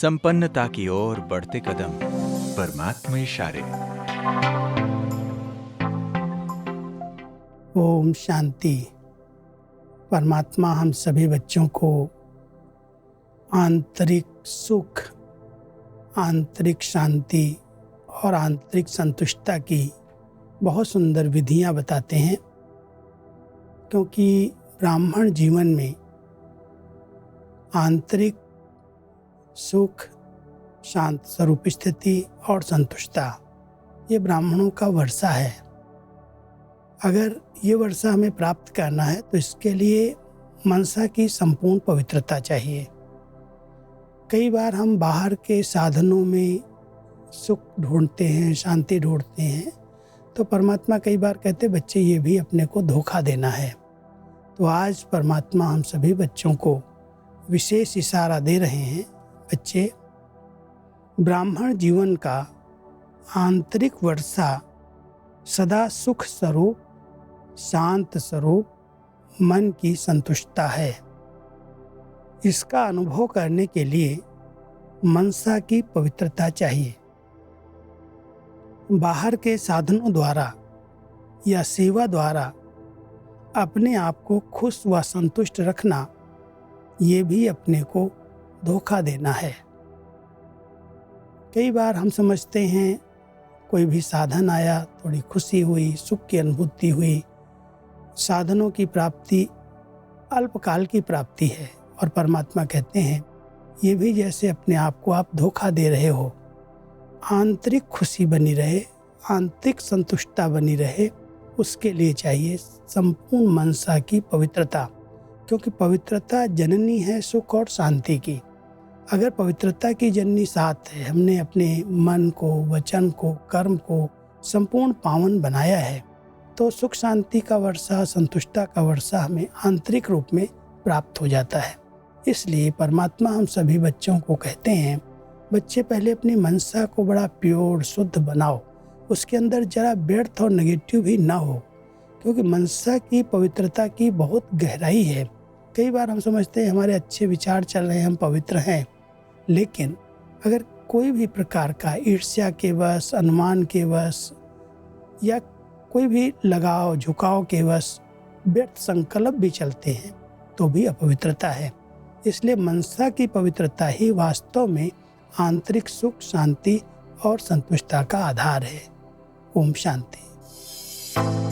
संपन्नता की ओर बढ़ते कदम। परमात्मा इशारे। ओम शांति। परमात्मा हम सभी बच्चों को आंतरिक सुख, आंतरिक शांति और आंतरिक संतुष्टता की बहुत सुंदर विधियां बताते हैं, क्योंकि ब्राह्मण जीवन में आंतरिक सुख, शांत स्वरूप स्थिति और संतुष्टता ये ब्राह्मणों का वर्षा है। अगर ये वर्षा हमें प्राप्त करना है तो इसके लिए मनसा की संपूर्ण पवित्रता चाहिए। कई बार हम बाहर के साधनों में सुख ढूंढते हैं, शांति ढूंढते हैं, तो परमात्मा कई बार कहते बच्चे ये भी अपने को धोखा देना है। तो आज परमात्मा हम सभी बच्चों को विशेष इशारा दे रहे हैं। बच्चे, ब्राह्मण जीवन का आंतरिक वर्षा सदा सुख स्वरूप, शांत स्वरूप, मन की संतुष्टता है। इसका अनुभव करने के लिए मनसा की पवित्रता चाहिए। बाहर के साधनों द्वारा या सेवा द्वारा अपने आप को खुश व संतुष्ट रखना, ये भी अपने को धोखा देना है। कई बार हम समझते हैं कोई भी साधन आया, थोड़ी खुशी हुई, सुख की अनुभूति हुई। साधनों की प्राप्ति अल्पकाल की प्राप्ति है, और परमात्मा कहते हैं ये भी जैसे अपने आप को आप धोखा दे रहे हो। आंतरिक खुशी बनी रहे, आंतरिक संतुष्टता बनी रहे, उसके लिए चाहिए संपूर्ण मनसा की पवित्रता, क्योंकि पवित्रता जननी है सुख और शांति की। अगर पवित्रता की जननी साथ है, हमने अपने मन को, वचन को, कर्म को संपूर्ण पावन बनाया है, तो सुख शांति का वर्षा, संतुष्टता का वर्षा हमें आंतरिक रूप में प्राप्त हो जाता है। इसलिए परमात्मा हम सभी बच्चों को कहते हैं, बच्चे पहले अपनी मनसा को बड़ा प्योर, शुद्ध बनाओ। उसके अंदर जरा व्यर्थ और नेगेटिव भी ना हो, क्योंकि मनसा की पवित्रता की बहुत गहराई है। कई बार हम समझते हैं हमारे अच्छे विचार चल रहे हैं, हम पवित्र हैं, लेकिन अगर कोई भी प्रकार का ईर्ष्या के वश, अनुमान के वश या कोई भी लगाव झुकाव के वश व्यर्थ संकल्प भी चलते हैं, तो भी अपवित्रता है। इसलिए मनसा की पवित्रता ही वास्तव में आंतरिक सुख, शांति और संतुष्टता का आधार है। ओम शांति।